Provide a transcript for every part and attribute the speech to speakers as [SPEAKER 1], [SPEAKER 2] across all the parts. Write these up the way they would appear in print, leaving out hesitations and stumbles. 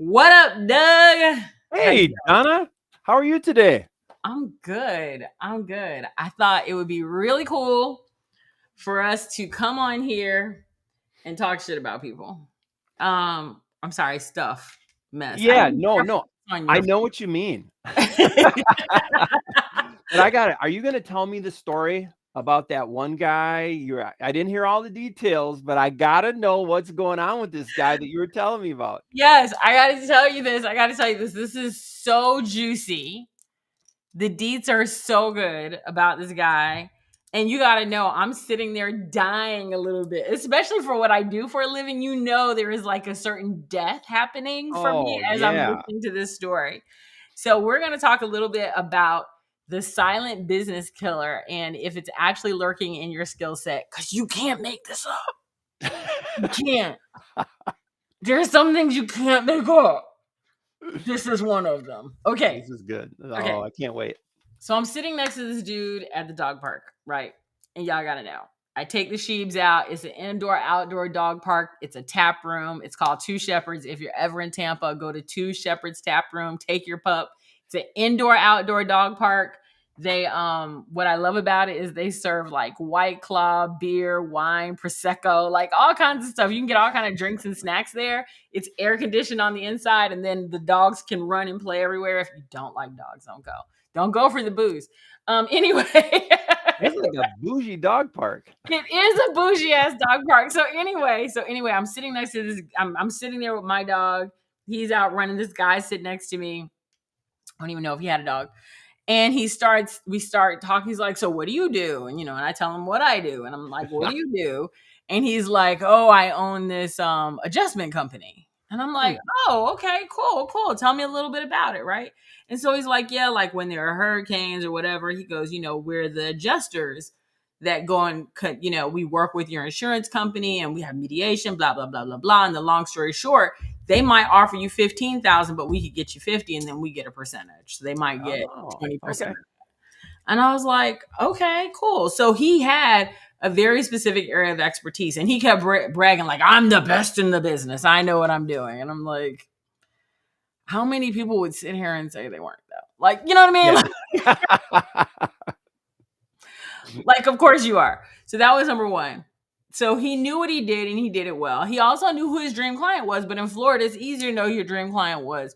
[SPEAKER 1] What up, Doug? How you
[SPEAKER 2] Hey, Donna, how are you today?
[SPEAKER 1] I'm good. I'm good. I thought it would be really cool for us to come on here and talk shit about people. I'm sorry, stuff, mess. I
[SPEAKER 2] Yeah,
[SPEAKER 1] don't
[SPEAKER 2] no,
[SPEAKER 1] care if
[SPEAKER 2] no,
[SPEAKER 1] it's on
[SPEAKER 2] I
[SPEAKER 1] your
[SPEAKER 2] know what you mean. But I got it. Are you going to tell me the story about that one guy? I didn't hear all the details, but I got to know what's going on with this guy that you were telling me about.
[SPEAKER 1] Yes, I gotta tell you this. I gotta tell you this. This is so juicy. The deets are so good about this guy. And you got to know, I'm sitting there dying a little bit, especially for what I do for a living. You know, there is like a certain death happening for me
[SPEAKER 2] Oh,
[SPEAKER 1] as I'm
[SPEAKER 2] yeah.
[SPEAKER 1] listening to this story. So, we're going to talk a little bit about the silent business killer and if it's actually lurking in your skill set, because you can't make this up. You can't. There are some things you can't make up. This is one of them. Okay.
[SPEAKER 2] This is good.
[SPEAKER 1] Okay.
[SPEAKER 2] Oh, I can't wait.
[SPEAKER 1] So I'm sitting next to this dude at the dog park, right? And y'all gotta know. I take the sheeps out. It's an indoor outdoor dog park. It's a tap room. It's called Two Shepherds. If you're ever in Tampa, go to Two Shepherds tap room. Take your pup. It's an indoor outdoor dog park. They what I love about it is they serve like White Claw, beer, wine, prosecco, like all kinds of stuff. You can get all kind of drinks and snacks there. It's air conditioned on the inside, and then the dogs can run and play everywhere. If you don't like dogs, don't go. Don't go for the booze. Anyway,
[SPEAKER 2] That's like a bougie dog park.
[SPEAKER 1] it is a bougie ass dog park. So anyway, I'm sitting next to this. I'm sitting there with my dog. He's out running. This guy sitting next to me. I don't even know if he had a dog. And we start talking. He's like, "So what do you do?" And and I tell him what I do. And I'm like, "What do you do?" And he's like, "Oh, I own this adjustment company." And I'm like,
[SPEAKER 2] Hmm.
[SPEAKER 1] "Oh, okay, cool. Tell me a little bit about it, right?" And so he's like, "Yeah, like when there are hurricanes or whatever," he goes, "We're the adjusters that go and we work with your insurance company and we have mediation, blah, blah, blah, blah, blah." And the long story short, they might offer you 15,000, but we could get you 50 and then we get a percentage. So they might get
[SPEAKER 2] Oh,
[SPEAKER 1] 20%.
[SPEAKER 2] okay.
[SPEAKER 1] And I was like, okay, cool. So he had a very specific area of expertise and he kept bragging like, "I'm the best in the business. I know what I'm doing." And I'm like, how many people would sit here and say they weren't though? Like, you know what I mean?
[SPEAKER 2] Yeah.
[SPEAKER 1] Like, of course you are. So that was number one. So he knew what he did and he did it well. He also knew who his dream client was, but in Florida, it's easier to know who your dream client was.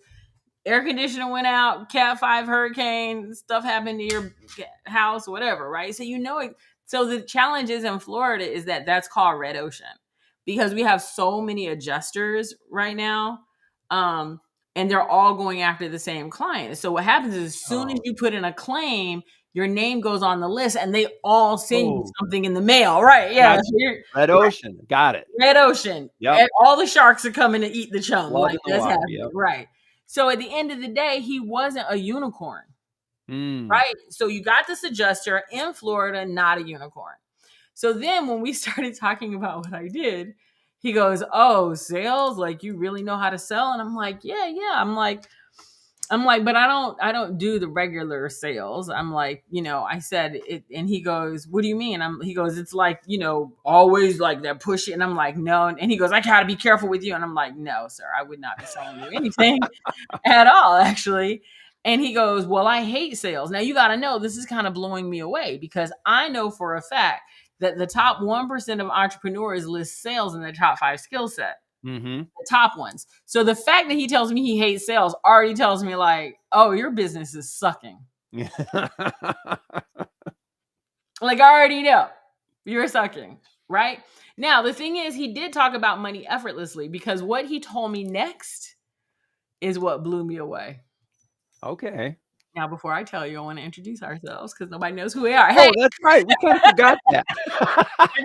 [SPEAKER 1] Air conditioner went out, Cat 5 hurricane, stuff happened to your house, whatever, right? So you know it. So the challenge is in Florida is that that's called red ocean because we have so many adjusters right now. And they're all going after the same client. So what happens is as soon as
[SPEAKER 2] Oh,
[SPEAKER 1] you put in a claim, your name goes on the list and they all send you
[SPEAKER 2] oh,
[SPEAKER 1] something in the mail, right? Yeah.
[SPEAKER 2] got
[SPEAKER 1] So
[SPEAKER 2] you.
[SPEAKER 1] you're
[SPEAKER 2] Red
[SPEAKER 1] right.
[SPEAKER 2] Ocean. Got it.
[SPEAKER 1] Red ocean.
[SPEAKER 2] Yep.
[SPEAKER 1] All the sharks are coming to eat the chum.
[SPEAKER 2] Blood
[SPEAKER 1] Like
[SPEAKER 2] in the
[SPEAKER 1] that's
[SPEAKER 2] water.
[SPEAKER 1] happening.
[SPEAKER 2] Yep.
[SPEAKER 1] Right. So at the end of the day, he wasn't a unicorn.
[SPEAKER 2] Mm.
[SPEAKER 1] Right. So you got this adjuster in Florida, not a unicorn. So then when we started talking about what I did, he goes, "Oh, sales, like you really know how to sell?" And I'm like, "Yeah. I'm like, but I don't do the regular sales." I'm like, I said it, and he goes, "What do you mean?" He goes, "It's like, always like that push it." And I'm like, "No." And he goes, "I gotta be careful with you." And I'm like, "No, sir, I would not be selling you anything at all, actually." And he goes, "Well, I hate sales." Now you gotta know this is kind of blowing me away because I know for a fact that the top 1% of entrepreneurs list sales in their top five skill set,
[SPEAKER 2] Mm-hmm.
[SPEAKER 1] the top ones. So the fact that he tells me he hates sales already tells me like, "Oh, your business is sucking." Like I already know you're sucking, right? Now, the thing is, he did talk about money effortlessly because what he told me next is what blew me away.
[SPEAKER 2] Okay.
[SPEAKER 1] Now, before I tell you, I want to introduce ourselves because nobody knows who we are. Hey,
[SPEAKER 2] Oh, that's right. We kind of forgot that.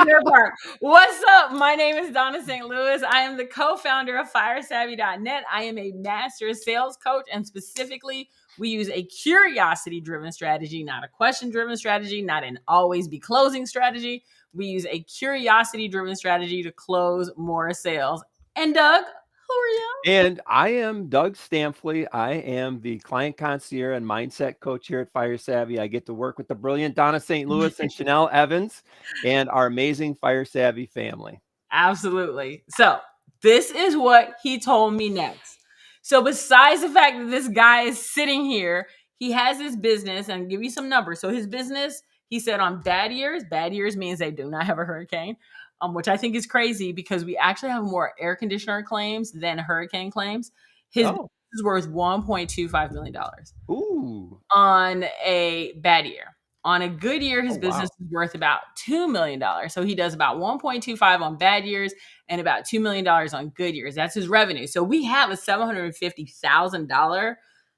[SPEAKER 1] your part. What's up? My name is Donna St. Louis. I am the co-founder of FireSavvy.net. I am a master sales coach, and specifically, we use a curiosity-driven strategy, not a question-driven strategy, not an always be closing strategy. We use a curiosity-driven strategy to close more sales. And Doug, who are you?
[SPEAKER 2] And I am Doug Stampley. I am the client concierge and mindset coach here at Fire Savvy. I get to work with the brilliant Donna St. Louis and Chanel Evans and our amazing Fire Savvy family.
[SPEAKER 1] Absolutely. So this is what he told me next. So besides the fact that this guy is sitting here, he has his business, and I'll give you some numbers. So his business, he said, on bad years means they do not have a hurricane, which I think is crazy because we actually have more air conditioner claims than hurricane claims. His business
[SPEAKER 2] Oh.
[SPEAKER 1] is worth $1.25 million
[SPEAKER 2] Ooh.
[SPEAKER 1] on a bad year. On a good year, his
[SPEAKER 2] Oh, wow.
[SPEAKER 1] business is worth about $2 million. So he does about 1.25 on bad years and about $2 million on good years. That's his revenue. So we have a $750,000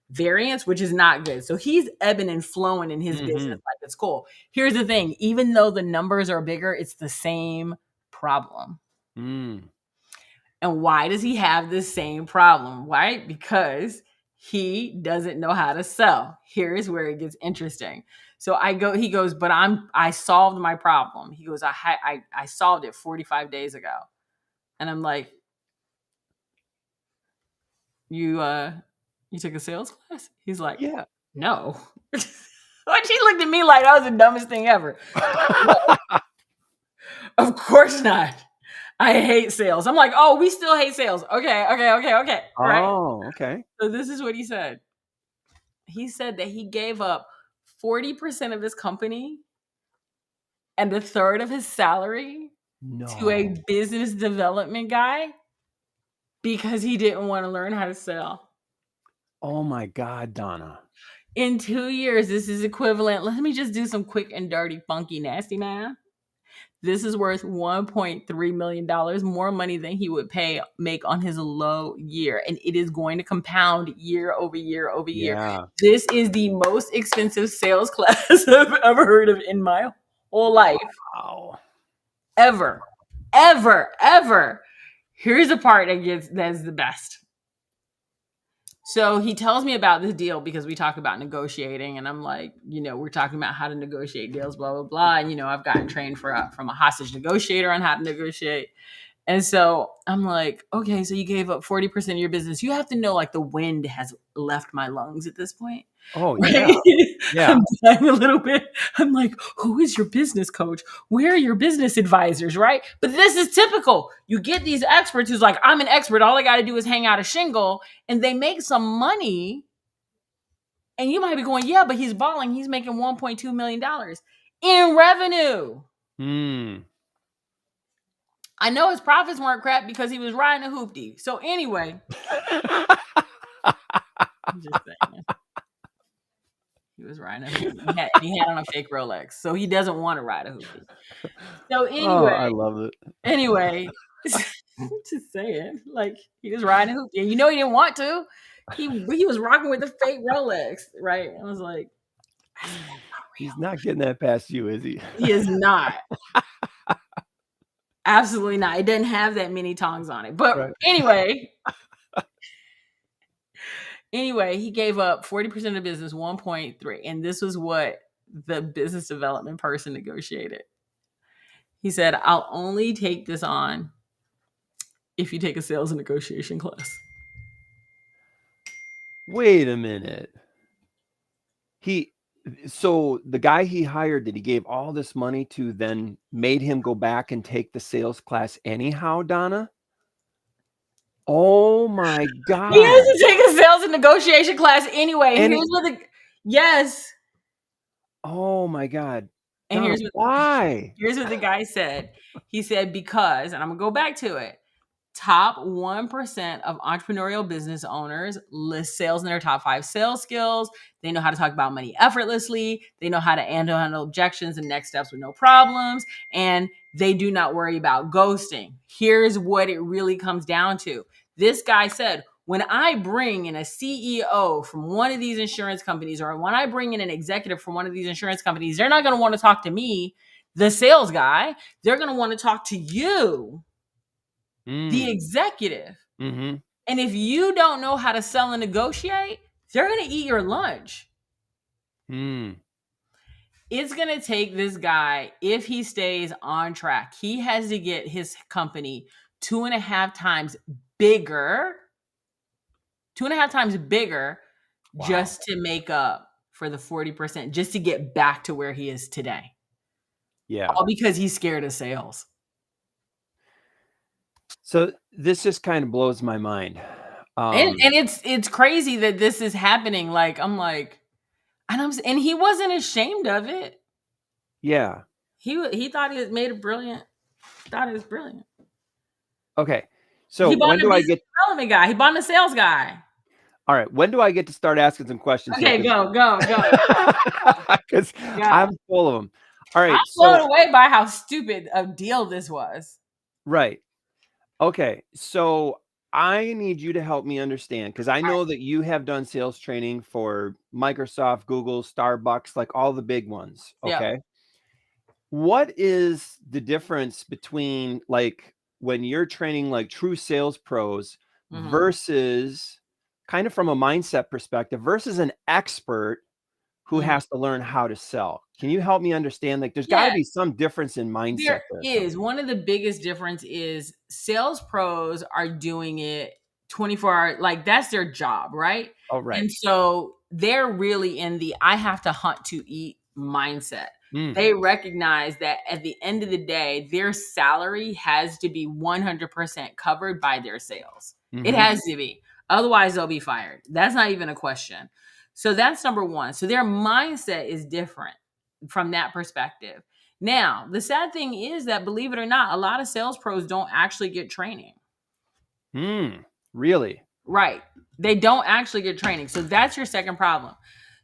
[SPEAKER 1] variance, which is not good. So he's ebbing and flowing in his business like it's cool. Here's the thing, even though the numbers are bigger, it's the same problem.
[SPEAKER 2] Mm.
[SPEAKER 1] And why does he have the same problem? Right? Because he doesn't know how to sell. Here's where it gets interesting. So he goes, but I solved my problem. He goes, I solved it 45 days ago. And I'm like, you took a sales class? He's like,
[SPEAKER 2] Yeah.
[SPEAKER 1] no. Like, he looked at me like that was the dumbest thing ever. Of course not. I hate sales. I'm like, oh, we still hate sales. Okay. Right?
[SPEAKER 2] Oh, okay.
[SPEAKER 1] So this is what he said. He said that he gave up 40% of his company and a third of his salary to a
[SPEAKER 2] No.
[SPEAKER 1] business development guy because he didn't want to learn how to sell.
[SPEAKER 2] Oh my God, Donna.
[SPEAKER 1] In 2 years, this is equivalent. Let me just do some quick and dirty, funky, nasty math. This is worth $1.3 million more money than he would make on his low year. And it is going to compound year over year over year.
[SPEAKER 2] Yeah.
[SPEAKER 1] This is the most expensive sales class I've ever heard of in my whole life.
[SPEAKER 2] Wow.
[SPEAKER 1] Ever. Here's the part that's the best. So he tells me about this deal because we talk about negotiating, and I'm like, we're talking about how to negotiate deals, blah, blah, blah. And, I've gotten trained from a hostage negotiator on how to negotiate. And so I'm like, okay, so you gave up 40% of your business. You have to know, like, the wind has left my lungs at this point.
[SPEAKER 2] Oh,
[SPEAKER 1] Right?
[SPEAKER 2] Yeah.
[SPEAKER 1] I'm dying a little bit. I'm like, who is your business coach? Where are your business advisors, right? But this is typical. You get these experts who's like, I'm an expert. All I got to do is hang out a shingle, and they make some money. And you might be going, yeah, but he's balling. He's making $1.2 million in revenue. I know his profits weren't crap because he was riding a hoopty. So anyway, I'm just saying. He was riding a hoopty. He had on a fake Rolex, so he doesn't want to ride a hoopty. So anyway,
[SPEAKER 2] Oh, I love it.
[SPEAKER 1] Anyway, just saying, like, he was riding a hoopty, and he didn't want to. He was rocking with the fake Rolex, right? I was like,
[SPEAKER 2] he's not getting that past you, is he?
[SPEAKER 1] He is not. Absolutely not. It doesn't have that many tongs on it. But
[SPEAKER 2] Right.
[SPEAKER 1] anyway, he gave up 40% of the business, 1.3. And this was what the business development person negotiated. He said, I'll only take this on if you take a sales and negotiation class.
[SPEAKER 2] Wait a minute. So the guy he hired that he gave all this money to then made him go back and take the sales class anyhow, Donna? Oh my God.
[SPEAKER 1] He has to take a sales and negotiation class anyway. Yes.
[SPEAKER 2] Oh my God.
[SPEAKER 1] And
[SPEAKER 2] Donna, why?
[SPEAKER 1] Here's what the guy said. He said, because, and I'm going to go back to it. Top 1% of entrepreneurial business owners list sales in their top 5 sales skills. They know how to talk about money effortlessly. They know how to handle objections and next steps with no problems. And they do not worry about ghosting. Here's what it really comes down to. This guy said, when I bring in a CEO from one of these insurance companies, or when I bring in an executive from one of these insurance companies, they're not going to want to talk to me, the sales guy. They're going to want to talk to you, the executive.
[SPEAKER 2] Mm-hmm.
[SPEAKER 1] And if you don't know how to sell and negotiate, they're going to eat your lunch. It's going to take this guy, if he stays on track, he has to get his company 2.5 times bigger. 2.5 times bigger. Wow. Just to make up for the 40%, just to get back to where he is today.
[SPEAKER 2] Yeah.
[SPEAKER 1] All because he's scared of sales.
[SPEAKER 2] So this just kind of blows my mind.
[SPEAKER 1] And it's crazy that this is happening. Like, I'm like, and he wasn't ashamed of it.
[SPEAKER 2] Yeah.
[SPEAKER 1] He thought he had made it brilliant. Thought it was brilliant.
[SPEAKER 2] Okay. So
[SPEAKER 1] He bought
[SPEAKER 2] when
[SPEAKER 1] a
[SPEAKER 2] do I
[SPEAKER 1] business
[SPEAKER 2] get
[SPEAKER 1] development guy. He bought a sales guy.
[SPEAKER 2] all right, when do I get to start asking some questions here?
[SPEAKER 1] Okay, go.
[SPEAKER 2] Because
[SPEAKER 1] Go.
[SPEAKER 2] I'm full of them. All
[SPEAKER 1] I'm
[SPEAKER 2] right.
[SPEAKER 1] blown
[SPEAKER 2] So,
[SPEAKER 1] away by how stupid a deal this was.
[SPEAKER 2] right. Okay. So I need you to help me understand because I know that you have done sales training for Microsoft, Google, Starbucks, like all the big ones.
[SPEAKER 1] Yeah.
[SPEAKER 2] Okay. What is the difference between like when you're training like true sales pros
[SPEAKER 1] Hmm.
[SPEAKER 2] versus kind of from a mindset perspective versus an expert who
[SPEAKER 1] Hmm.
[SPEAKER 2] has to learn how to sell? Can you help me understand? Like, there's got to
[SPEAKER 1] Yeah,
[SPEAKER 2] be some difference in mindset
[SPEAKER 1] there
[SPEAKER 2] there
[SPEAKER 1] is.
[SPEAKER 2] somewhere.
[SPEAKER 1] One of the biggest difference is sales pros are doing it 24 hours, like that's their job, right?
[SPEAKER 2] Oh, right.
[SPEAKER 1] And so they're really in the I have to hunt to eat mindset.
[SPEAKER 2] Mm,
[SPEAKER 1] They recognize that at the end of the day, their salary has to be 100% covered by their sales. It
[SPEAKER 2] hmm.
[SPEAKER 1] has to be. Otherwise, they'll be fired. That's not even a question. So that's number one. So their mindset is different from that perspective. Now, the sad thing is that, believe it or not, a lot of sales pros don't actually get training.
[SPEAKER 2] Mm, really?
[SPEAKER 1] Right. They don't actually get training. So that's your second problem.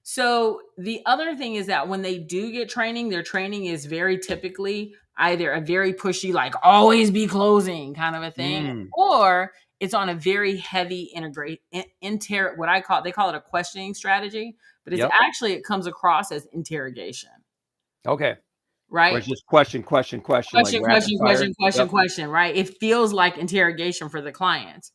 [SPEAKER 1] So the other thing is that when they do get training, their training is very typically either a very pushy, like always be closing kind of a thing,
[SPEAKER 2] Mm,
[SPEAKER 1] or it's on a very heavy what I call, they call it a questioning strategy, but it's
[SPEAKER 2] yep.
[SPEAKER 1] actually, it comes across as interrogation,
[SPEAKER 2] Okay. Where
[SPEAKER 1] right?
[SPEAKER 2] it's just question, question, question, like
[SPEAKER 1] Question,
[SPEAKER 2] rapid
[SPEAKER 1] question,
[SPEAKER 2] fire.
[SPEAKER 1] question, question,
[SPEAKER 2] Yep.
[SPEAKER 1] question, right? It feels like interrogation for the clients.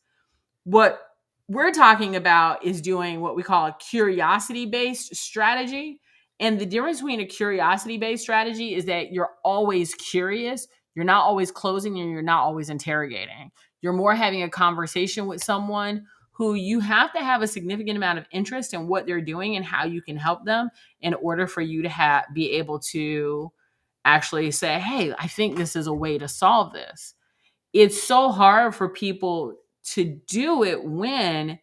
[SPEAKER 1] What we're talking about is doing what we call a curiosity based strategy. And the difference between a curiosity based strategy is that you're always curious. You're not always closing and you're not always interrogating. You're more having a conversation with someone who you have to have a significant amount of interest in what they're doing and how you can help them in order for you to be able to actually say, hey, I think this is a way to solve this. It's so hard for people to do it when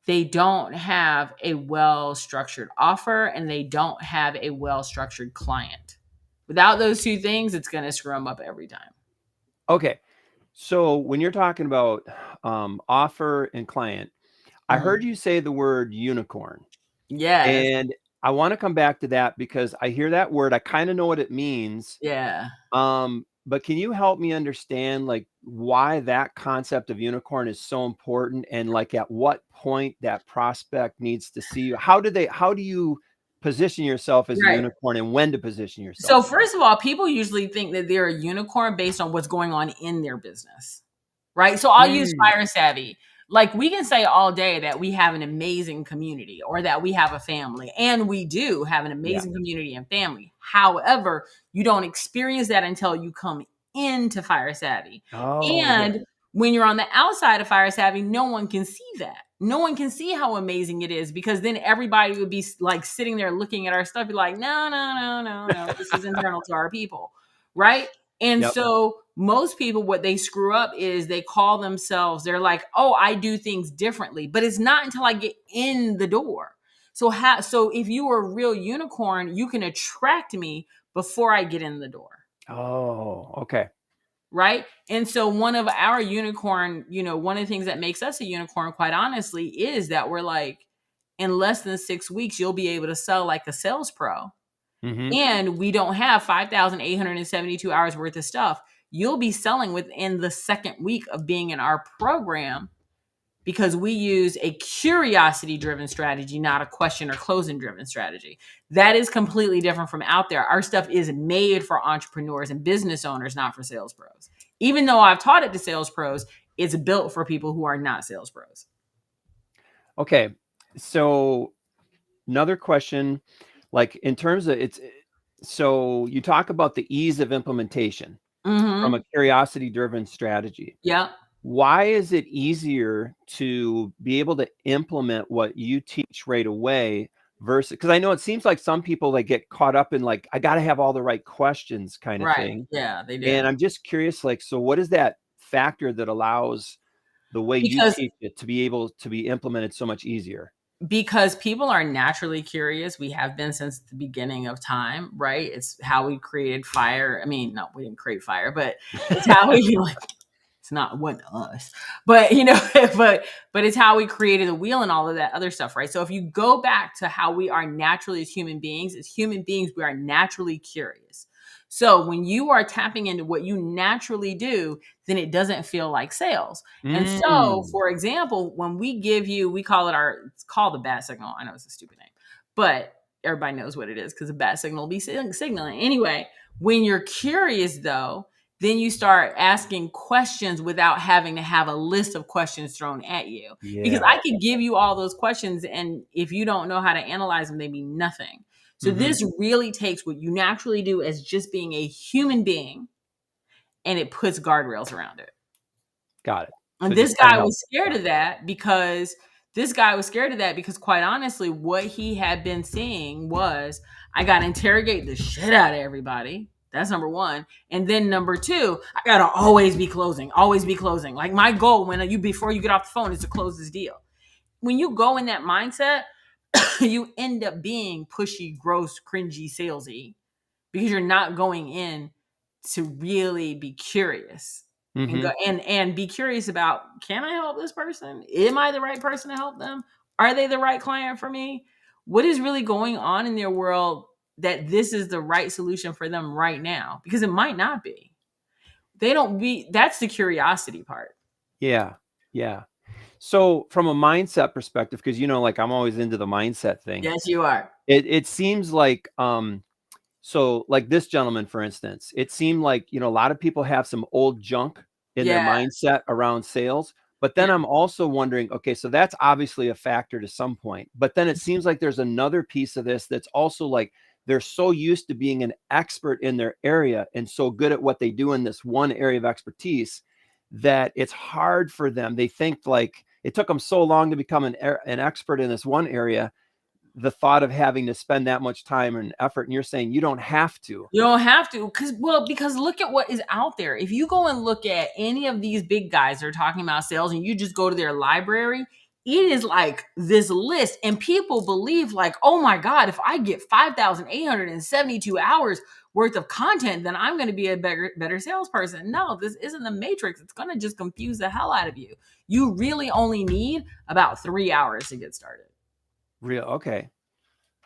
[SPEAKER 1] they don't have a well structured offer and they don't have a well structured client. Without those two things, it's going to screw them up every time.
[SPEAKER 2] Okay. So when you're talking about offer and client, I
[SPEAKER 1] Mhm.
[SPEAKER 2] heard you say the word unicorn.
[SPEAKER 1] Yes.
[SPEAKER 2] And I want to come back to that because I hear that word. I kind of know what it means.
[SPEAKER 1] Yeah.
[SPEAKER 2] But can you help me understand like why that concept of unicorn is so important and like at what point that prospect needs to see you? How do you position yourself as a
[SPEAKER 1] Right.
[SPEAKER 2] unicorn and when to position yourself
[SPEAKER 1] So,
[SPEAKER 2] as one?
[SPEAKER 1] first of all, people usually think that they're a unicorn based on what's going on in their business, right? So, I'll use
[SPEAKER 2] Mm,
[SPEAKER 1] Fire Savvy. Like, we can say all day that we have an amazing community or that we have a family, and we do have an
[SPEAKER 2] yeah.
[SPEAKER 1] amazing community and family. However, you don't experience that until you come into Fire Savvy.
[SPEAKER 2] Oh, yeah.
[SPEAKER 1] And when you're on the outside of Fire Savvy, no one can see that. No one can see how amazing it is because then everybody would be like sitting there looking at our stuff, be like, no, no, no, no, no, this is internal to our people, right? And
[SPEAKER 2] Yep.
[SPEAKER 1] so most people, what they screw up is they call themselves, they're like, oh, I do things differently, but it's not until I get in the door. So if you are a real unicorn, you can attract me before I get in the door,
[SPEAKER 2] Oh, okay.
[SPEAKER 1] right? And so one of our unicorn, one of the things that makes us a unicorn, quite honestly, is that we're like, in less than 6 weeks, you'll be able to sell like a sales pro.
[SPEAKER 2] Hmm.
[SPEAKER 1] And we don't have 5,872 hours worth of stuff. You'll be selling within the second week of being in our program because we use a curiosity driven strategy, not a question or closing driven strategy. That is completely different from out there. Our stuff is made for entrepreneurs and business owners, not for sales pros. Even though I've taught it to sales pros, it's built for people who are not sales pros.
[SPEAKER 2] Okay. So another question, like in terms of so you talk about the ease of implementation from
[SPEAKER 1] Mm-hmm.
[SPEAKER 2] a curiosity driven strategy.
[SPEAKER 1] Yeah.
[SPEAKER 2] Why is it easier to be able to implement what you teach right away versus because I know it seems like some people like get caught up in like I got to have all the right questions kind of
[SPEAKER 1] Right.
[SPEAKER 2] thing.
[SPEAKER 1] Yeah, they do.
[SPEAKER 2] And I'm just curious, like, so what is that factor that allows the way you
[SPEAKER 1] because
[SPEAKER 2] teach it to be able to be implemented so much easier?
[SPEAKER 1] because people are naturally curious. We have been since the beginning of time, right? It's how we created fire. I mean, no, we didn't create fire, but it's how we like it's not one us, but but it's how we created the wheel and all of that other stuff, right? So if you go back to how we are naturally as human beings, we are naturally curious. So when you are tapping into what you naturally do, then it doesn't feel like sales. And so,
[SPEAKER 2] Mm.
[SPEAKER 1] for example, when we give you, it's called the bat signal. I know it's a stupid name, but everybody knows what it is because the bat signal will be signaling. Anyway, when you're curious though, then you start asking questions without having to have a list of questions thrown at you. Because
[SPEAKER 2] Yeah.
[SPEAKER 1] I could give you all those questions, and if you don't know how to analyze them, they mean nothing. So
[SPEAKER 2] Hmm.
[SPEAKER 1] this really takes what you naturally do as just being a human being, and it puts guardrails around it.
[SPEAKER 2] Got it. So
[SPEAKER 1] And
[SPEAKER 2] just kind of help.
[SPEAKER 1] this guy was scared of that because quite honestly, what he had been seeing was I got to interrogate the shit out of everybody. That's number one. And then number two, I got to always be closing, always be closing. Like my goal before you get off the phone is to close this deal. When you go in that mindset, you end up being pushy, gross, cringy, salesy because you're not going in to really be curious and go
[SPEAKER 2] Hmm.
[SPEAKER 1] and be curious about, can I help this person? Am I the right person to help them? Are they the right client for me? What is really going on in their world that this is the right solution for them right now? Because it might not be. That's the curiosity part.
[SPEAKER 2] Yeah. Yeah. So from a mindset perspective, because like I'm always into the mindset thing.
[SPEAKER 1] Yes, you are.
[SPEAKER 2] It seems like so like this gentleman, for instance, it seemed like a lot of people have some old junk in their
[SPEAKER 1] Yeah.
[SPEAKER 2] mindset around sales. But
[SPEAKER 1] Yeah.
[SPEAKER 2] then I'm also wondering, okay, so that's obviously a factor to some point. But then it seems like there's another piece of this that's also like they're so used to being an expert in their area and so good at what they do in this one area of expertise that it's hard for them. They think like it took them so long to become an expert in this one area, the thought of having to spend that much time and effort. And you're saying you don't have to.
[SPEAKER 1] You don't have to, because look at what is out there. If you go and look at any of these big guys that are talking about sales and you just go to their library, it is like this list, and people believe like, oh my God, if I get 5,872 hours worth of content, then I'm going to be a better salesperson. No, this isn't the matrix. It's going to just confuse the hell out of you. You really only need about 3 hours to get started.
[SPEAKER 2] Real. Okay.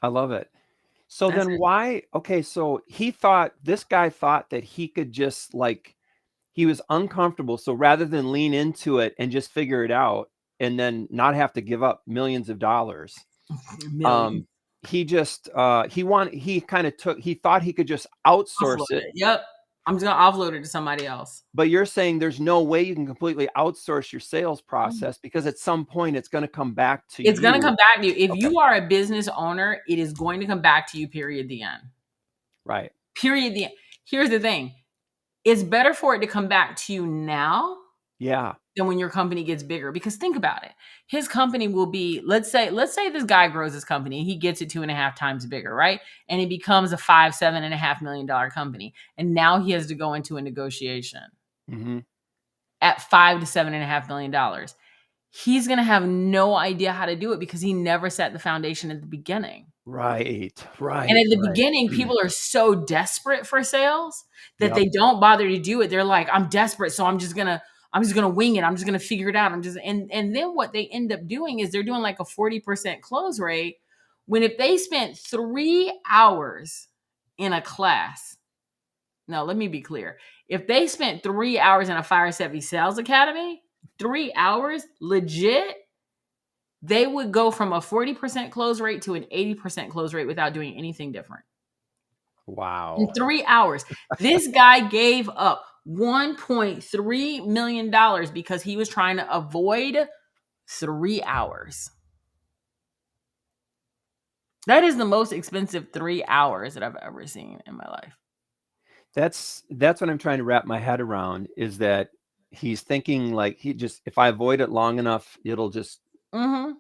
[SPEAKER 2] I love it. So
[SPEAKER 1] That's
[SPEAKER 2] then
[SPEAKER 1] it.
[SPEAKER 2] why? Okay. So this guy thought that he could just he was uncomfortable. So rather than lean into it and just figure it out and then not have to give up millions of dollars,
[SPEAKER 1] Millions.
[SPEAKER 2] he thought he could just outsource
[SPEAKER 1] Offload
[SPEAKER 2] it.
[SPEAKER 1] it. Yep. I'm just going to offload it to somebody else.
[SPEAKER 2] But you're saying there's no way you can completely outsource your sales process because at some point it's going to come back to
[SPEAKER 1] It's going to
[SPEAKER 2] you.
[SPEAKER 1] come back to you. If
[SPEAKER 2] Okay.
[SPEAKER 1] you are a business owner, it is going to come back to you, period, the end.
[SPEAKER 2] Right.
[SPEAKER 1] Period, the end. Here's the thing. It's better for it to come back to you now
[SPEAKER 2] Yeah.
[SPEAKER 1] than when your company gets bigger. Because think about it. His company will be, let's say this guy grows his company. He gets it 2.5 times bigger, right? And it becomes a $7.5 million company. And now he has to go into a negotiation
[SPEAKER 2] Mm-hmm.
[SPEAKER 1] at $5 to $7.5 million. He's going to have no idea how to do it because he never set the foundation at the beginning.
[SPEAKER 2] Right. Right.
[SPEAKER 1] And at the
[SPEAKER 2] right.
[SPEAKER 1] beginning, people are so desperate for sales that
[SPEAKER 2] Yep.
[SPEAKER 1] they don't bother to do it. They're like, I'm desperate, so I'm just gonna wing it. I'm just gonna figure it out. And then what they end up doing is they're doing like a 40% close rate. When if they spent 3 hours in a class, no, let me be clear. If they spent 3 hours in a Fire Savvy Sales Academy, 3 hours legit, they would go from a 40% close rate to an 80% close rate without doing anything different.
[SPEAKER 2] Wow.
[SPEAKER 1] In 3 hours. This guy gave up $1.3 million because he was trying to avoid 3 hours. That is the most expensive 3 hours that I've ever seen in my life.
[SPEAKER 2] That's what I'm trying to wrap my head around, is that he's thinking like if I avoid it long enough, it'll just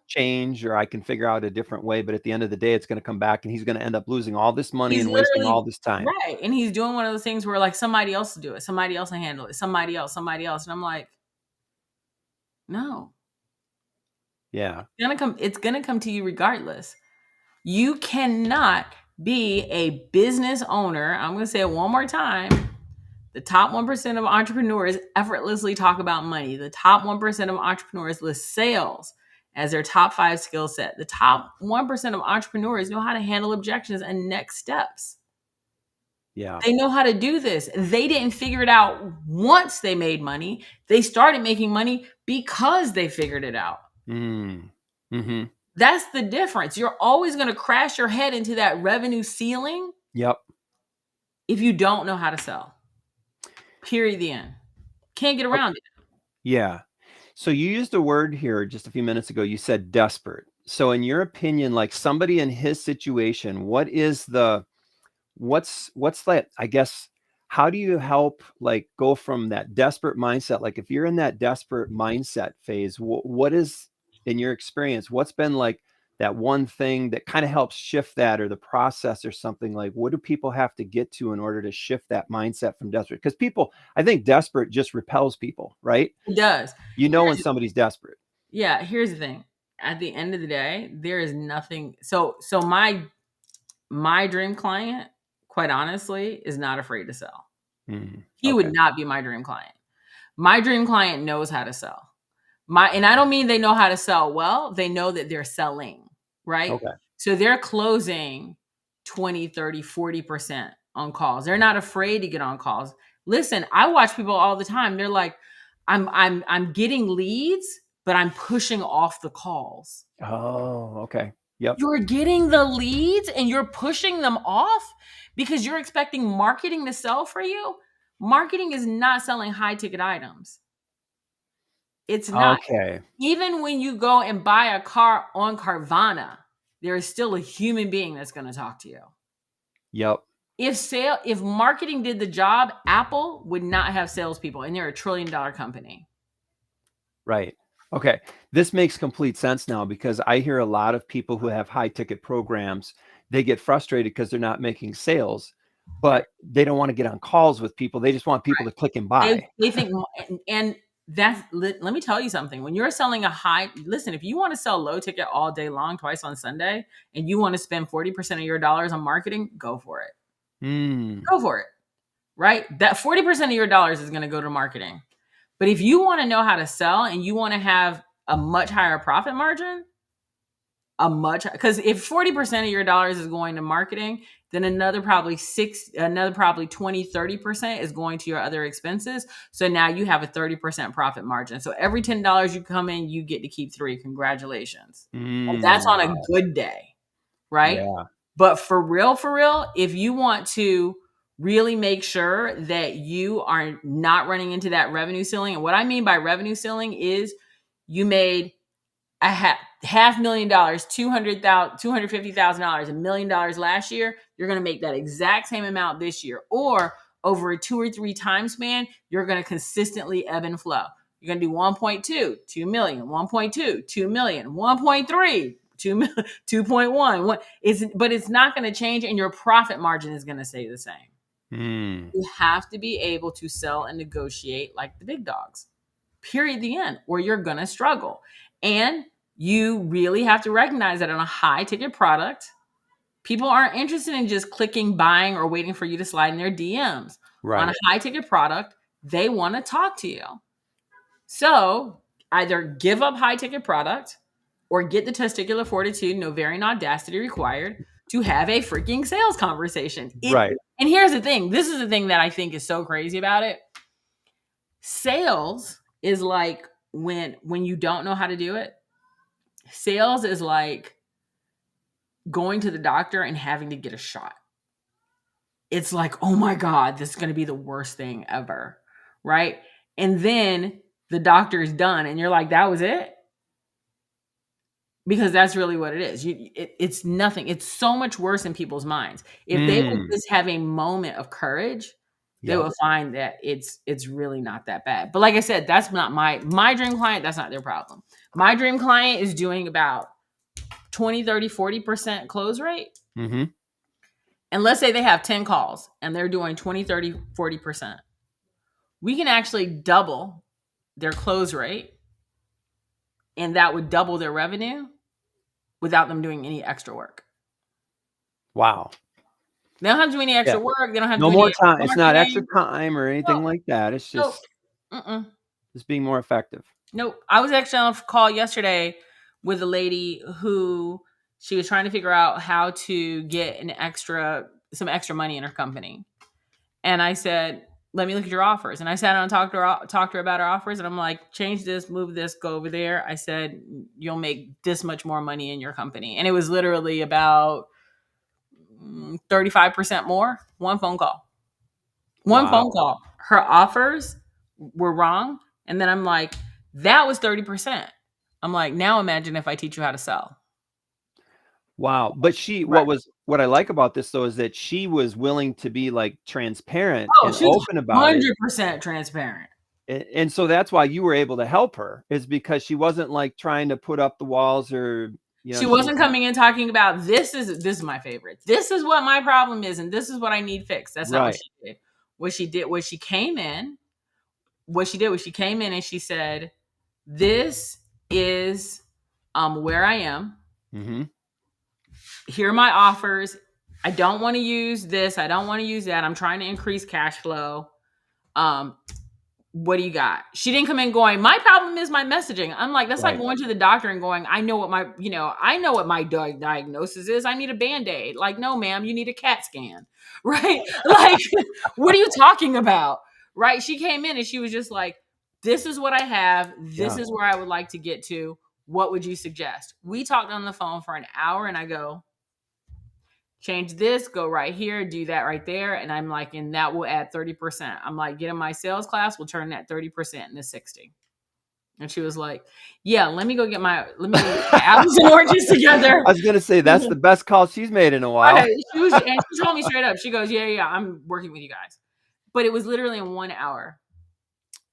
[SPEAKER 2] change, or I can figure out a different way. But at the end of the day, it's going to come back and he's going to end up losing all this money
[SPEAKER 1] He's
[SPEAKER 2] and wasting
[SPEAKER 1] literally
[SPEAKER 2] all this time.
[SPEAKER 1] right. And he's doing one of those things where like somebody else will do it. Somebody else will handle it. Somebody else. And I'm like, No.
[SPEAKER 2] Yeah.
[SPEAKER 1] It's gonna come to you regardless. You cannot be a business owner. I'm gonna say it one more time. The top 1% of entrepreneurs effortlessly talk about money. The top 1% of entrepreneurs list sales as their top 5 skill set. The top 1% of entrepreneurs know how to handle objections and next steps.
[SPEAKER 2] Yeah.
[SPEAKER 1] They know how to do this. They didn't figure it out once they made money. They started making money because they figured it out.
[SPEAKER 2] Mm. Mm-hmm.
[SPEAKER 1] That's the difference. You're always going to crash your head into that revenue ceiling
[SPEAKER 2] Yep.
[SPEAKER 1] if you don't know how to sell. Period. The end. Can't get around it.
[SPEAKER 2] Yeah. So you used a word here just a few minutes ago. You said desperate. So in your opinion, like somebody in his situation, what's that, I guess, how do you help like go from that desperate mindset? Like if you're in that desperate mindset phase, what is, in your experience, what's been like that one thing that kind of helps shift that, or the process or something? Like what do people have to get to in order to shift that mindset from desperate? Because people, I think desperate just repels people, right?
[SPEAKER 1] It does.
[SPEAKER 2] You know when somebody's desperate.
[SPEAKER 1] Yeah, here's the thing. At the end of the day, there is nothing. So my dream client, quite honestly, is not afraid to sell. He would
[SPEAKER 2] Okay.
[SPEAKER 1] not be my dream client. My dream client knows how to sell. And I don't mean they know how to sell well, they know that they're selling, right?
[SPEAKER 2] Okay.
[SPEAKER 1] So they're closing 20, 30, 40% on calls. They're not afraid to get on calls. Listen, I watch people all the time. They're like, I'm getting leads, but I'm pushing off the calls.
[SPEAKER 2] Oh, okay. Yep.
[SPEAKER 1] You're getting the leads and you're pushing them off because you're expecting marketing to sell for you. Marketing is not selling high ticket items. It's not.
[SPEAKER 2] Okay.
[SPEAKER 1] Even when you go and buy a car on Carvana, there is still a human being that's going to talk to you.
[SPEAKER 2] Yep.
[SPEAKER 1] If marketing did the job, Apple would not have salespeople, and they're $1 trillion company.
[SPEAKER 2] Right. Okay. This makes complete sense now, because I hear a lot of people who have high ticket programs, they get frustrated because they're not making sales, but they don't want to get on calls with people. They just want people to click and buy.
[SPEAKER 1] They think, and let me tell you something. When you're selling listen, if you want to sell low ticket all day long, twice on Sunday, and you want to spend 40% of your dollars on marketing, go for it. Go for it. Right? That 40% of your dollars is going to go to marketing. But if you want to know how to sell and you want to have a much higher profit margin, because if 40% of your dollars is going to marketing, then another probably 20, 30% is going to your other expenses. So now you have a 30% profit margin. So every $10 you come in, you get to keep 3. Congratulations. And that's on a good day, right?
[SPEAKER 2] Yeah.
[SPEAKER 1] But for real, if you want to really make sure that you are not running into that revenue ceiling, and what I mean by revenue ceiling is you made a $500,000, $250,000, $1 million last year, you're going to make that exact same amount this year. Or over a 2 or 3 time span, you're going to consistently ebb and flow. You're going to do 1.2, 2 million, 1.2, 2 million, 1.3, 2.1. But it's not going to change, and your profit margin is going to stay the same. You have to be able to sell and negotiate like the big dogs. Period. The end. Or you're going to struggle. And you really have to recognize that on a high ticket product, people aren't interested in just clicking, buying, or waiting for you to slide in their DMs. Right. On a high ticket product, they want to talk to you. So either give up high ticket product or get the testicular fortitude and ovarian audacity required to have a freaking sales conversation. Right. And here's the thing. This is the thing that I think is so crazy about it. Sales is like when you don't know how to do it. Sales is like going to the doctor and having to get a shot. It's like, oh my God, this is going to be the worst thing ever. Right. And then the doctor is done and you're like, that was it? Because that's really what it is. It's nothing. It's so much worse in people's minds. If they would just have a moment of courage, they will find that it's really not that bad. But like I said, that's not my dream client. That's not their problem. My dream client is doing about 20, 30, 40% close rate. Mm-hmm. And let's say they have 10 calls and they're doing 20, 30, 40%. We can actually double their close rate and that would double their revenue without them doing any extra work.
[SPEAKER 2] Wow.
[SPEAKER 1] They don't have to do any extra
[SPEAKER 2] Yeah.
[SPEAKER 1] work. They don't have to
[SPEAKER 2] No
[SPEAKER 1] do
[SPEAKER 2] more
[SPEAKER 1] any
[SPEAKER 2] time. It's not extra
[SPEAKER 1] marketing.
[SPEAKER 2] time or anything
[SPEAKER 1] No,
[SPEAKER 2] like that. It's
[SPEAKER 1] no,
[SPEAKER 2] just being more effective.
[SPEAKER 1] nope. I was actually on a call yesterday with a lady who she was trying to figure out how to get some extra money in her company. And I said, let me look at your offers. And I sat down and talked to her about her offers. And I'm like, change this, move this, go over there. I said, you'll make this much more money in your company. And it was literally about 35% more. One phone call. One phone call. Her offers were wrong. And then I'm like, that was 30%. I'm like, now imagine if I teach you how to sell.
[SPEAKER 2] Wow. But
[SPEAKER 1] Right.
[SPEAKER 2] what I like about this though is that she was willing to be like transparent
[SPEAKER 1] Oh,
[SPEAKER 2] and
[SPEAKER 1] she's
[SPEAKER 2] open about it.
[SPEAKER 1] 100% transparent.
[SPEAKER 2] And so that's why you were able to help her, is because she wasn't like trying to put up the walls or,
[SPEAKER 1] She
[SPEAKER 2] she
[SPEAKER 1] wasn't coming in talking about this is my favorite. This is what my problem is, and this is what I need fixed. That's not what
[SPEAKER 2] right.
[SPEAKER 1] she did. What she came in, what she did was she came in and she said, this is where I am.
[SPEAKER 2] Mm-hmm.
[SPEAKER 1] Here are my offers. I don't want to use this. I don't want to use that. I'm trying to increase cash flow. What do you got? She didn't come in going, my problem is my messaging. I'm like, that's like
[SPEAKER 2] Right.
[SPEAKER 1] going to the doctor and going, I know what my diagnosis is. I need a Band-Aid. Like, no, ma'am, you need a CAT scan. Right? Like, what are you talking about? Right? She came in and she was just like, this is what I have. This
[SPEAKER 2] Yeah.
[SPEAKER 1] is where I would like to get to. What would you suggest? We talked on the phone for an hour and I go, change this, go right here, do that right there. And I'm like, and that will add 30%. I'm like, get in my sales class, we'll turn that 30% into 60. And she was like, yeah, let me go get my apples and oranges together.
[SPEAKER 2] I was going to say, that's the best call she's made in a while.
[SPEAKER 1] And she told me straight up, she goes, yeah, I'm working with you guys. But it was literally in 1 hour.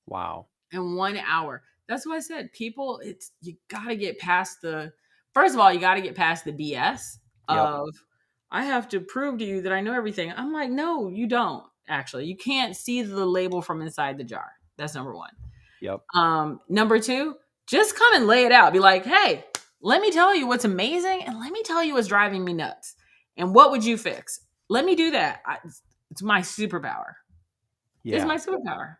[SPEAKER 2] Wow.
[SPEAKER 1] In 1 hour. That's what I said. People, you got to get past first of all, you got to get past the BS of, I have to prove to you that I know everything. I'm like, no, you don't. Actually, you can't see the label from inside the jar. That's number one.
[SPEAKER 2] Yep.
[SPEAKER 1] Number two, just come and lay it out. Be like, hey, let me tell you what's amazing, and let me tell you what's driving me nuts. And what would you fix? Let me do that. It's my superpower.
[SPEAKER 2] Yeah.
[SPEAKER 1] It's my superpower.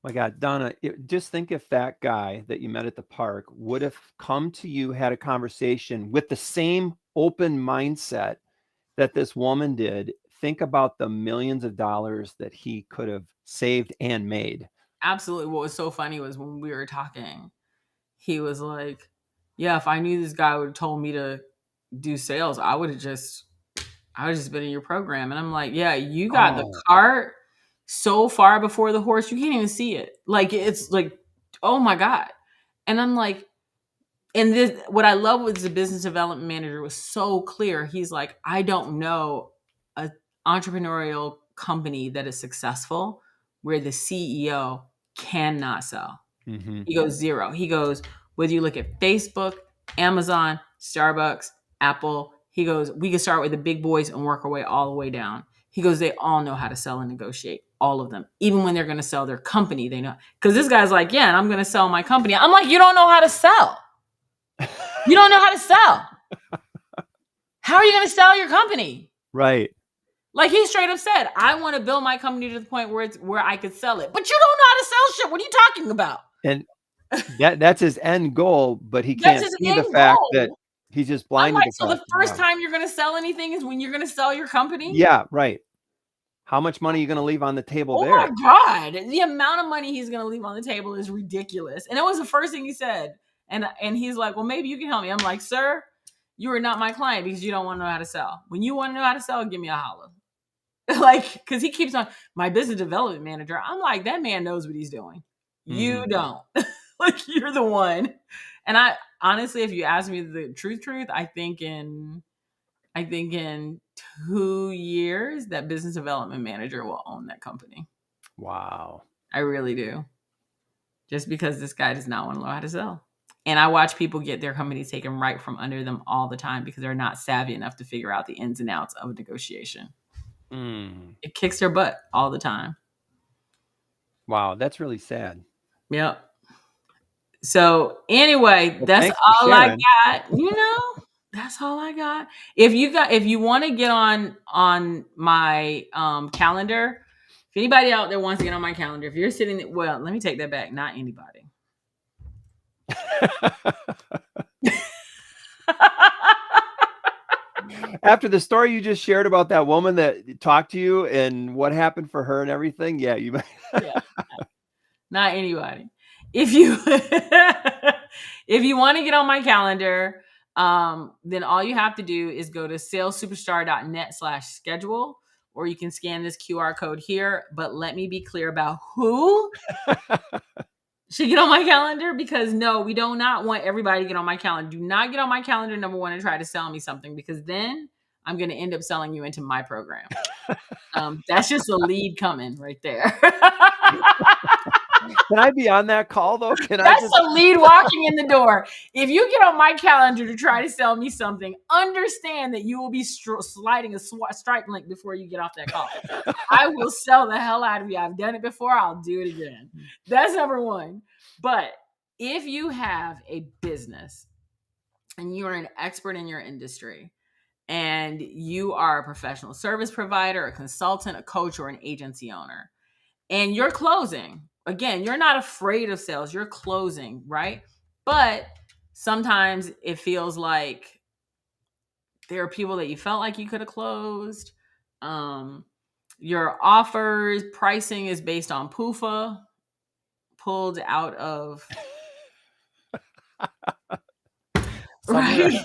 [SPEAKER 2] My God, Donna, just think if that guy that you met at the park would have come to you, had a conversation with the same open mindset that this woman did. Think about the millions of dollars that he could have saved and made.
[SPEAKER 1] Absolutely. What was so funny was when we were talking, he was like, yeah, if I knew this guy would have told me to do sales, I would have just been in your program. And I'm like, yeah, you got the cart so far before the horse, you can't even see it. Like, it's like, oh my God. And I'm like, and this, what I love was the business development manager was so clear. He's like, I don't know a entrepreneurial company that is successful where the CEO cannot sell.
[SPEAKER 2] Mm-hmm.
[SPEAKER 1] He goes, zero. He goes, whether you look at Facebook, Amazon, Starbucks, Apple, he goes, we can start with the big boys and work our way all the way down. He goes, they all know how to sell and negotiate, all of them. Even when they're going to sell their company, they know. Because this guy's like, yeah, and I'm going to sell my company. I'm like, you don't know how to sell. You don't know how to sell. How are you going to sell your company?
[SPEAKER 2] Right.
[SPEAKER 1] Like, he straight up said, I want to build my company to the point where I could sell it. But you don't know how to sell shit. What are you talking about?
[SPEAKER 2] And that's his end goal, but he can't see the fact that he's just blinded.
[SPEAKER 1] I'm like, so the first time you're going to sell anything is when you're going to sell your company?
[SPEAKER 2] Yeah, right. How much money are you going to leave on the table there?
[SPEAKER 1] Oh my God. The amount of money he's going to leave on the table is ridiculous. And it was the first ththing he said. And he's like, well, maybe you can help me. I'm like, sir, you are not my client because you don't want to know how to sell. When you want to know how to sell, give me a holler. Like, because he keeps on, my business development manager. I'm like, that man knows what he's doing. Mm-hmm. You don't. Like, you're the one. And I honestly, if you ask me the truth, I think in 2 years, that business development manager will own that company.
[SPEAKER 2] Wow.
[SPEAKER 1] I really do. Just because this guy does not want to know how to sell. And I watch people get their companies taken right from under them all the time because they're not savvy enough to figure out the ins and outs of a negotiation. It kicks their butt all the time.
[SPEAKER 2] Wow, that's really sad.
[SPEAKER 1] Yep. So anyway,
[SPEAKER 2] Well,
[SPEAKER 1] that's
[SPEAKER 2] thanks for
[SPEAKER 1] all I
[SPEAKER 2] sharing.
[SPEAKER 1] got. That's all I got. If you want to get on my calendar, if anybody out there wants to get on my calendar, if you're sitting, well, let me take that back. Not anybody.
[SPEAKER 2] After the story you just shared about that woman that talked to you and what happened for her and everything, yeah, you might.
[SPEAKER 1] Yeah, not anybody. If you if you want to get on my calendar, then all you have to do is go to salessuperstar.net/schedule, or you can scan this QR code here. But let me be clear about who should get on my calendar, because no, we do not want everybody to get on my calendar. Do not get on my calendar, number one, and try to sell me something, because then I'm going to end up selling you into my program. That's just a lead coming right there.
[SPEAKER 2] Can I be on that call though?
[SPEAKER 1] That's a lead walking in the door. If you get on my calendar to try to sell me something, understand that you will be sliding a Stripe link before you get off that call. I will sell the hell out of you. I've done it before. I'll do it again. That's number one. But if you have a business and you are an expert in your industry, and you are a professional service provider, a consultant, a coach, or an agency owner, and you're closing, again, you're not afraid of sales, you're closing, right? But sometimes it feels like there are people that you felt like you could have closed. Your offers pricing is based on PUFA, pulled out of right.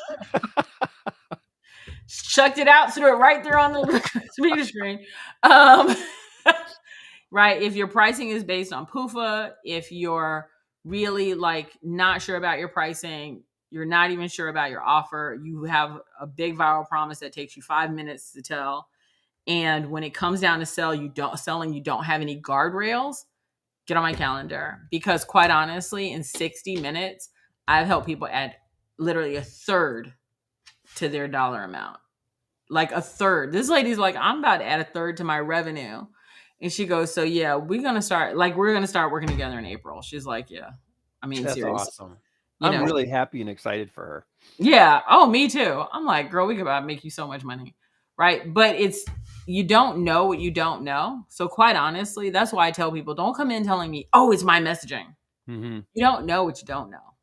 [SPEAKER 1] Chucked it out, threw it right there on the computer screen. Right. If your pricing is based on PUFA, if you're really like not sure about your pricing, you're not even sure about your offer, you have a big viral promise that takes you 5 minutes to tell, and when it comes down to selling, you don't have any guardrails, get on my calendar, because quite honestly, in 60 minutes, I've helped people add literally a third to their dollar amount. Like a third. This lady's like, I'm about to add a third to my revenue. And she goes, so yeah, we're going to start working together in April. She's like, yeah, I mean,
[SPEAKER 2] That's
[SPEAKER 1] seriously.
[SPEAKER 2] awesome.
[SPEAKER 1] You
[SPEAKER 2] I'm
[SPEAKER 1] know,
[SPEAKER 2] really happy and excited for her.
[SPEAKER 1] yeah. Oh, me too. I'm like, girl, we could about make you so much money. Right. But you don't know what you don't know. So quite honestly, that's why I tell people, don't come in telling me, oh, it's my messaging.
[SPEAKER 2] Mm-hmm.
[SPEAKER 1] You don't know what you don't know.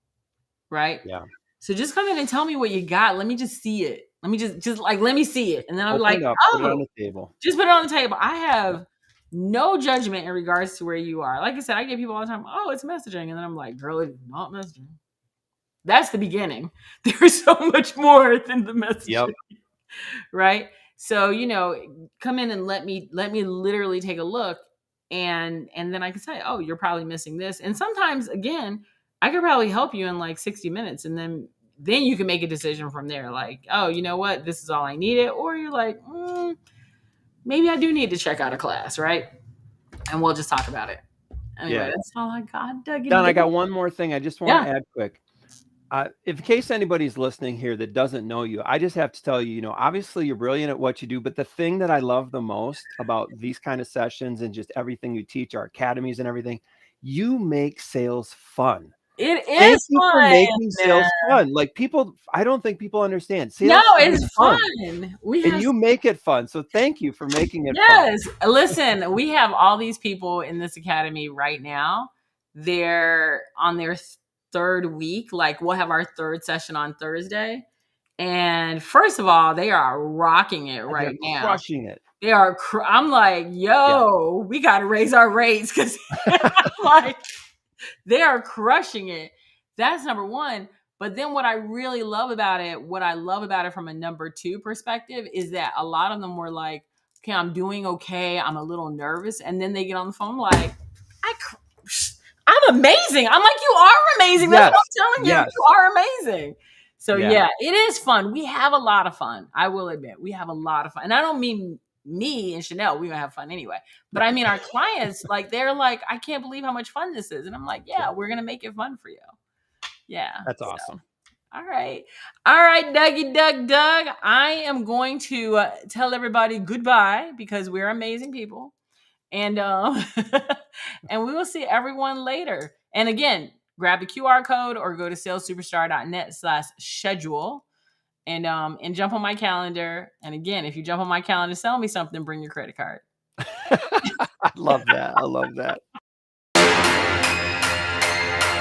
[SPEAKER 1] Right.
[SPEAKER 2] Yeah.
[SPEAKER 1] So just come in and tell me what you got. Let me just see it. Let me just like, let me see it. And then I'm like,
[SPEAKER 2] put it on the table.
[SPEAKER 1] Just put it on the table. I have no judgment in regards to where you are. Like I said, I get people all the time, oh, it's messaging. And then I'm like, girl, it's not messaging. That's the beginning. There's so much more than the messaging.
[SPEAKER 2] Yep.
[SPEAKER 1] Right? So, come in and let me literally take a look, and then I can say, oh, you're probably missing this. And sometimes, again, I could probably help you in like 60 minutes, and then you can make a decision from there. Like, oh, you know what? This is all I needed. Or you're like, maybe I do need to check out a class, right? And we'll just talk about it. Anyway, that's all I got.
[SPEAKER 2] Don, I got one more thing I just want to add quick. In case anybody's listening here that doesn't know you, I just have to tell you, obviously you're brilliant at what you do, but the thing that I love the most about these kind of sessions and just everything you teach, our academies and everything, you make sales fun.
[SPEAKER 1] It is fun. For
[SPEAKER 2] making sales fun. Like I don't think people understand. Sales
[SPEAKER 1] it's fun.
[SPEAKER 2] And you make it fun. So thank you for making it fun.
[SPEAKER 1] Yes. Listen, we have all these people in this academy right now. They're on their third week. Like, we'll have our third session on Thursday. And first of all, they are rocking it right now.
[SPEAKER 2] Crushing it.
[SPEAKER 1] They are. I'm like, yo, we got to raise our rates, because like, they are crushing it. That's number one. But then what I really love about it from a number two perspective, is that a lot of them were like, okay, I'm doing okay. I'm a little nervous. And then they get on the phone like, I'm amazing. I'm like, you are amazing. That's what I'm telling you. Yes. You are amazing. So yeah, it is fun. We have a lot of fun. I will admit, we have a lot of fun. And I don't mean me and Chanel, we're gonna have fun anyway. But I mean our clients, like, they're like, I can't believe how much fun this is. And I'm like, yeah, we're gonna make it fun for you. Yeah.
[SPEAKER 2] That's awesome.
[SPEAKER 1] All right, Dougie Doug. I am going to tell everybody goodbye, because we're amazing people. And and we will see everyone later. And again, grab the QR code or go to salessuperstar.net/schedule and jump on my calendar. And again, if you jump on my calendar, sell me something, bring your credit card.
[SPEAKER 2] I love that. I love that.